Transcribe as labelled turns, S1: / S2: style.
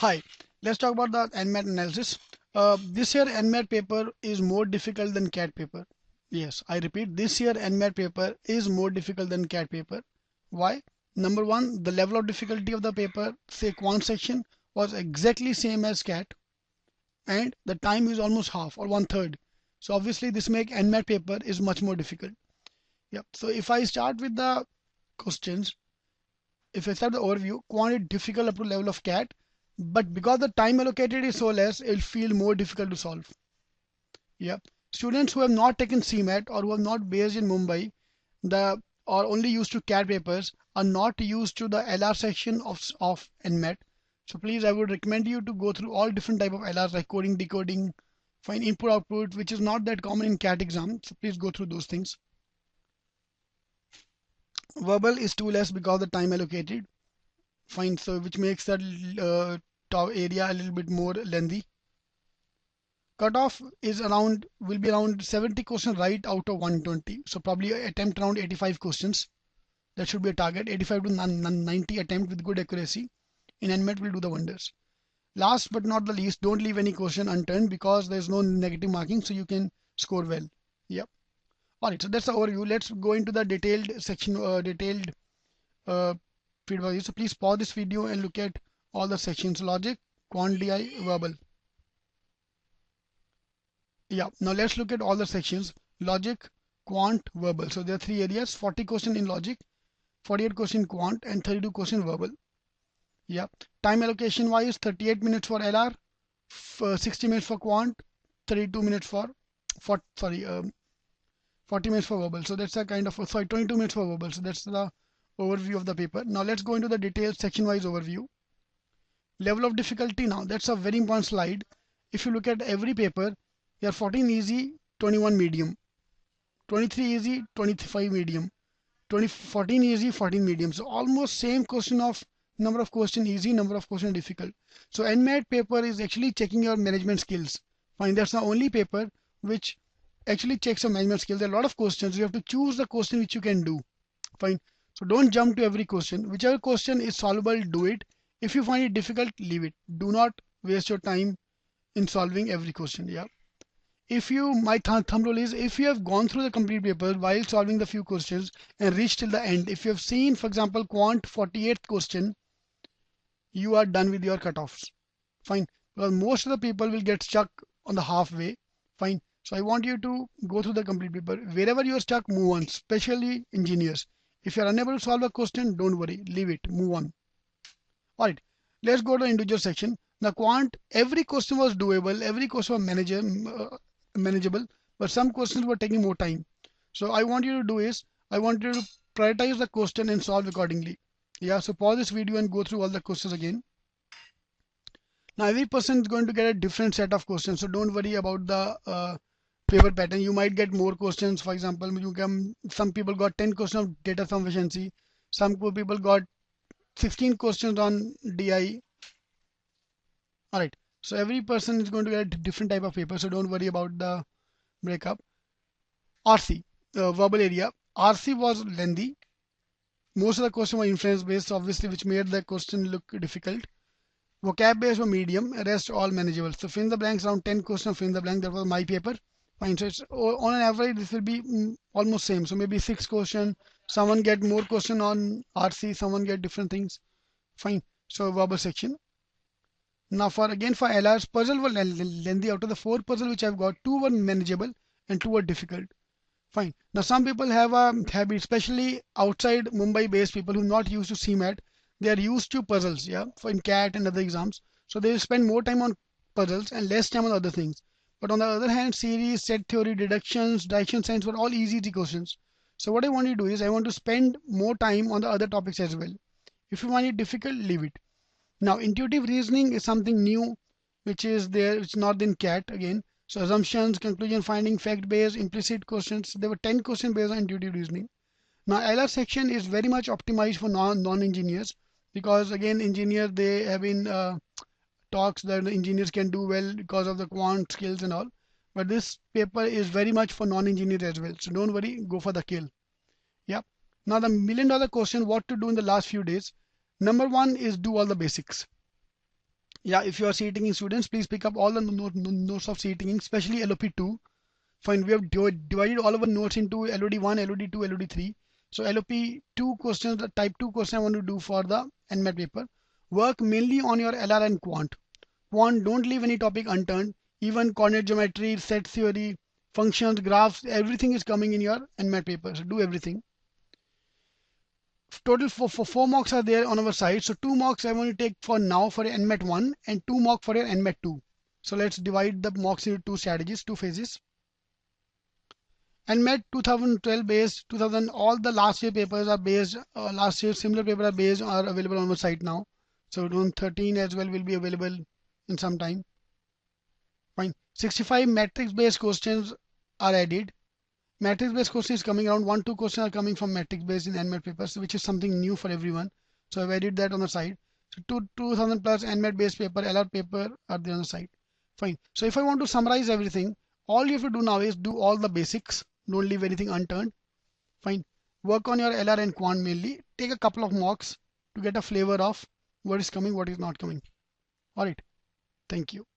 S1: Hi, let's talk about the NMAT analysis. This year NMAT paper is more difficult than CAT paper. Yes, I repeat, this year NMAT paper is more difficult than CAT paper. Why? Number one, the level of difficulty of the paper, say quant section, was exactly same as CAT, and the time is almost half or one third. So obviously this make NMAT paper is much more difficult. Yep. So if I start with the questions, if I start the overview, quant is difficult up to level of CAT, but because the time allocated is so less, it'll feel more difficult to solve. Yeah. Students who have not taken CMAT or who are not based in Mumbai, the or only used to CAT papers are not used to the LR section of NMAT. So please, I would recommend you to go through all different type of LRs like coding, decoding, find input output, which is not that common in CAT exam. So please go through those things. Verbal is too less because of the time allocated. Fine, so which makes that top area a little bit more lengthy. Cutoff is around will be around 70 questions right out of 120. So probably attempt around 85 questions. That should be a target. 85 to 90 attempt with good accuracy. In NMAT will do the wonders. Last but not the least, don't leave any question unturned because there's no negative marking, so you can score well. Yep. Alright, so that's the overview. Let's go into the detailed section, detailed feedback. So please pause this video and look at all the sections: logic, quant, DI, verbal. Yeah, now let's look at all the sections: logic, quant, verbal. So there are three areas: 40 question in logic, 48 question quant, and 32 question verbal. Yeah, time allocation wise, 38 minutes for LR, 60 minutes for quant, 32 minutes for 40 minutes for verbal. So that's a kind of 22 minutes for verbal. So that's the overview of the paper. Now let's go into the detailed section wise overview. Level of difficulty, now that's a very important slide. If you look at every paper, there are 14 easy, 21 medium, 23 easy, 25 medium, 14 easy, 14 medium. So almost same question of number of question easy, number of question difficult. So NMAT paper is actually checking your management skills. Fine, that's the only paper which actually checks your management skills. There are a lot of questions. You have to choose the question which you can do. Fine. So don't jump to every question. Whichever question is solvable, do it. If you find it difficult, leave it. Do not waste your time in solving every question. Yeah. If you, my thumb rule is, if you have gone through the complete paper while solving the few questions and reached till the end, if you have seen, for example, quant 48th question, you are done with your cutoffs. Fine. Because most of the people will get stuck on the halfway. Fine. So I want you to go through the complete paper. Wherever you are stuck, move on, especially engineers. If you are unable to solve a question, don't worry, leave it, move on. Alright, let's go to individual section. Now quant, every question was doable, every question was manageable, but some questions were taking more time. So I want you to do is, I want you to prioritize the question and solve accordingly. Yeah, so pause this video and go through all the questions again. Now every person is going to get a different set of questions, so don't worry about the paper pattern. You might get more questions. For example, some people got 10 questions of data sum efficiency, some people got 16 questions on DI. Alright, so every person is going to get a different type of paper, so don't worry about the breakup. RC, verbal area. RC was lengthy. Most of the questions were inference based, obviously, which made the question look difficult. Vocab based were medium, rest all manageable. So fill in the blanks, around 10 questions fill in the blank. That was my paper. Fine. So it's on an average, this will be almost same. So maybe 6 questions. Someone get more question on RC, someone get different things. Fine. So verbal section. Now for LRs, puzzle were lengthy. Out of the 4 puzzle which I've got, 2 were manageable and 2 were difficult. Fine. Now some people have a habit, especially outside Mumbai based people who are not used to CMAT. They are used to puzzles, yeah, for in CAT and other exams. So they spend more time on puzzles and less time on other things. But on the other hand, series, set theory, deductions, direction science were all easy questions. So what I want you to do is I want to spend more time on the other topics as well. If you find it difficult, leave it. Now intuitive reasoning is something new, which is there, it's not in CAT again. So assumptions, conclusion, finding, fact based, implicit questions. There were 10 questions based on intuitive reasoning. Now LR section is very much optimized for non-engineers, because again engineers, they have been talks that the engineers can do well because of the quant skills and all, but this paper is very much for non-engineers as well, so don't worry, go for the kill. Yeah. Now the $1,000,000 question, what to do in the last few days. Number one is do all the basics. Yeah, if you are CE students, please pick up all the notes of CE, especially LOP2. Fine, we have divided all our notes into LOD1, LOD2, LOD3. So LOP2 questions, the type 2 question I want to do for the NMAT paper. Work mainly on your LR and Quant. Quant, don't leave any topic unturned. Even coordinate geometry, set theory, functions, graphs, everything is coming in your NMAT paper. So do everything. Total for 4 marks are there on our side. So 2 marks I want to take for now for your NMAT 1 and 2 marks for your NMAT 2. So let's divide the marks into two strategies, two phases. NMAT 2012 based 2000, all the last year papers are based, last year similar papers are based, are available on our site now. So 2013 as well will be available in some time. Fine. 65 matrix based questions are added. Matrix based questions coming around 1-2 questions are coming from matrix based in NMAT papers, which is something new for everyone. So I've added that on the side. So 2000 plus NMAT based paper, LR paper are there on the side. Fine. So if I want to summarize everything, all you have to do now is do all the basics. Don't leave anything unturned. Fine. Work on your LR and Quant mainly. Take a couple of mocks to get a flavor of what is coming, what is not coming. Alright. Thank you.